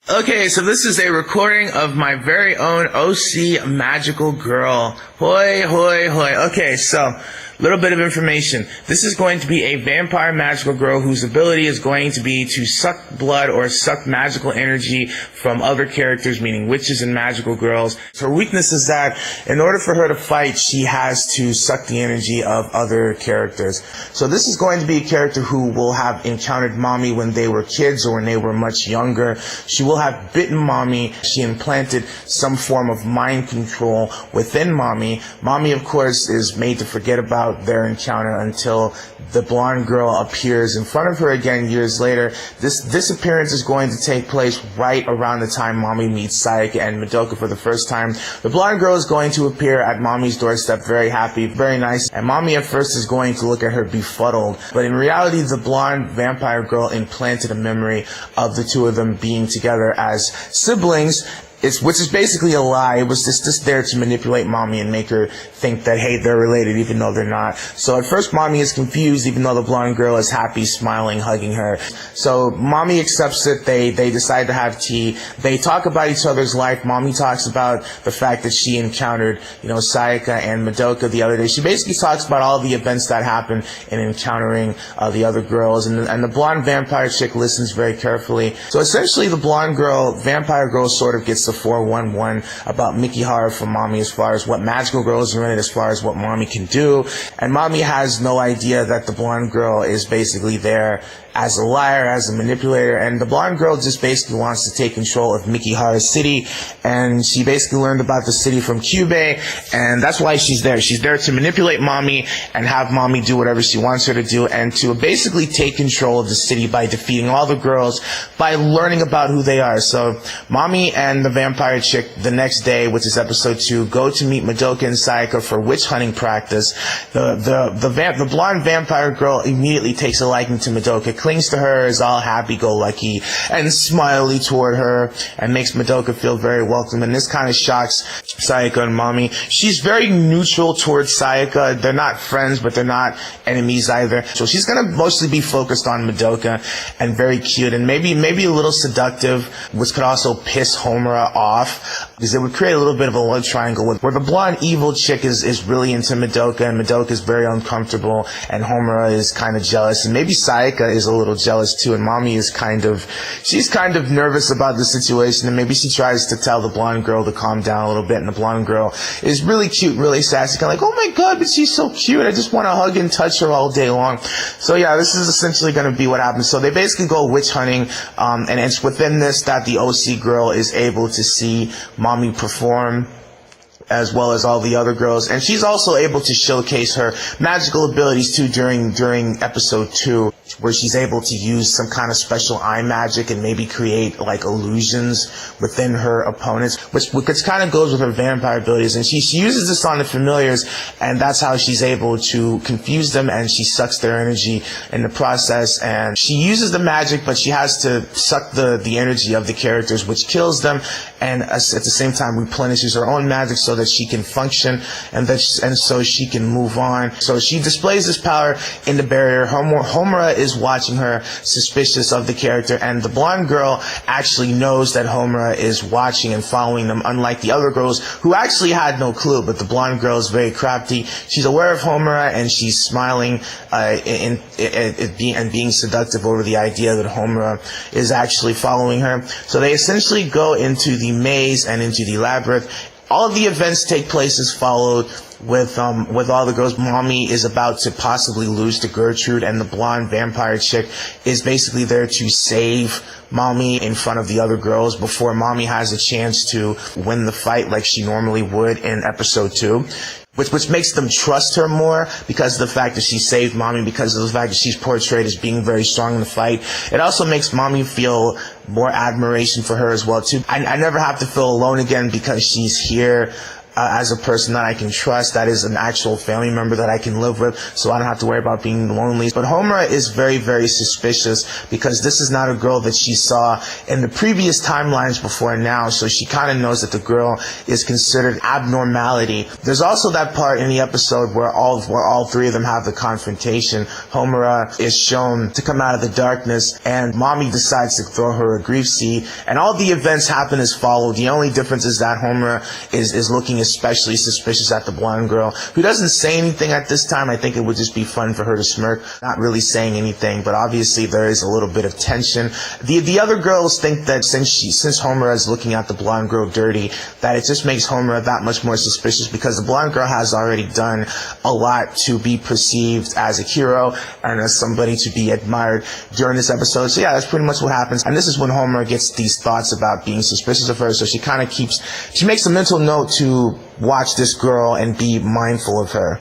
Okay, so this is a recording of my very own OC magical girl. Hoi, hoi, hoi. Okay, so little bit of information. This is going to be a vampire magical girl whose ability is going to be to suck blood or suck magical energy from other characters, meaning witches and magical girls. Her weakness is that in order for her to fight, she has to suck the energy of other characters. So this is going to be a character who will have encountered Mommy when they were kids or when they were much younger. She will have bitten Mommy. She implanted some form of mind control within Mommy. Mommy, of course, is made to forget about their encounter until the blonde girl appears in front of her again years later. This appearance is going to take place right around the time Mommy meets Sayaka and Madoka for the first time. The blonde girl is going to appear at Mommy's doorstep very happy, very nice, and Mommy at first is going to look at her befuddled. But in reality, the blonde vampire girl implanted a memory of the two of them being together as siblings, which is basically a lie. It was just there to manipulate Mommy and make her think that, hey, they're related even though they're not. So at first Mommy is confused even though the blonde girl is happy, smiling, hugging her. So Mommy accepts it. They decide to have tea. They talk about each other's life. Mommy talks about the fact that she encountered, Sayaka and Madoka the other day. She basically talks about all the events that happened in encountering the other girls. And the blonde vampire chick listens very carefully. So essentially the blonde vampire girl sort of gets the 411 about Mikihara from Mommy as far as what magical girls are in it, as far as what Mommy can do. And Mommy has no idea that the blonde girl is basically there as a liar, as a manipulator, and the blonde girl just basically wants to take control of Mikihara City, and she basically learned about the city from Kyubey, and that's why she's there. She's there to manipulate Mommy and have Mommy do whatever she wants her to do, and to basically take control of the city by defeating all the girls, by learning about who they are. So Mommy and the vampire chick the next day, which is episode 2, go to meet Madoka and Sayaka for witch hunting practice. The blonde vampire girl immediately takes a liking to Madoka, clings to her, is all happy-go-lucky and smiley toward her, and makes Madoka feel very welcome, and this kind of shocks Sayaka and Mommy. She's very neutral towards Sayaka. They're not friends, but they're not enemies either. So she's gonna mostly be focused on Madoka, and very cute, and maybe a little seductive, which could also piss Homura off, because it would create a little bit of a love triangle where the blonde evil chick is really into Madoka, and Madoka is very uncomfortable, and Homura is kind of jealous, and maybe Sayaka is a little jealous too, and Mommy is she's kind of nervous about the situation, and maybe she tries to tell the blonde girl to calm down a little bit, and the blonde girl is really cute, really sassy, kind of like, oh my god, but she's so cute, I just want to hug and touch her all day long. So yeah, this is essentially going to be what happens. So they basically go witch hunting, and it's within this that the OC girl is able to see Mommy perform, as well as all the other girls, and she's also able to showcase her magical abilities too during episode 2, where she's able to use some kind of special eye magic and maybe create like illusions within her opponents, which kind of goes with her vampire abilities, and she uses this on the familiars, and that's how she's able to confuse them, and she sucks their energy in the process, and she uses the magic, but she has to suck the energy of the characters, which kills them, and at the same time replenishes her own magic so that she can function and so she can move on. So she displays this power in the barrier. Homura is watching her, suspicious of the character, and the blonde girl actually knows that Homura is watching and following them, unlike the other girls who actually had no clue. But the blonde girl is very crafty. She's aware of Homura, and she's smiling and being seductive over the idea that Homura is actually following her. So they essentially go into the maze and into the labyrinth. All of the events take place as followed, with all the girls. Mommy is about to possibly lose to Gertrude, and the blonde vampire chick is basically there to save Mommy in front of the other girls before Mommy has a chance to win the fight like she normally would in episode 2. Which makes them trust her more because of the fact that she saved Mommy, because of the fact that she's portrayed as being very strong in the fight. It also makes Mommy feel more admiration for her as well too. I never have to feel alone again because she's here as a person that I can trust, that is an actual family member that I can live with, so I don't have to worry about being lonely. But Homura is very, very suspicious because this is not a girl that she saw in the previous timelines before now, so she kind of knows that the girl is considered abnormality. There's also that part in the episode where all three of them have the confrontation. Homura is shown to come out of the darkness, and Mommy decides to throw her a grief seed, and all the events happen as followed. The only difference is that Homura is looking especially suspicious at the blonde girl, who doesn't say anything at this time. I think it would just be fun for her to smirk, not really saying anything, but obviously there is a little bit of tension. The other girls think that since Homura is looking at the blonde girl dirty, that it just makes Homura that much more suspicious, because the blonde girl has already done a lot to be perceived as a hero and as somebody to be admired during this episode. So yeah, that's pretty much what happens. And this is when Homura gets these thoughts about being suspicious of her, so she makes a mental note to watch this girl and be mindful of her.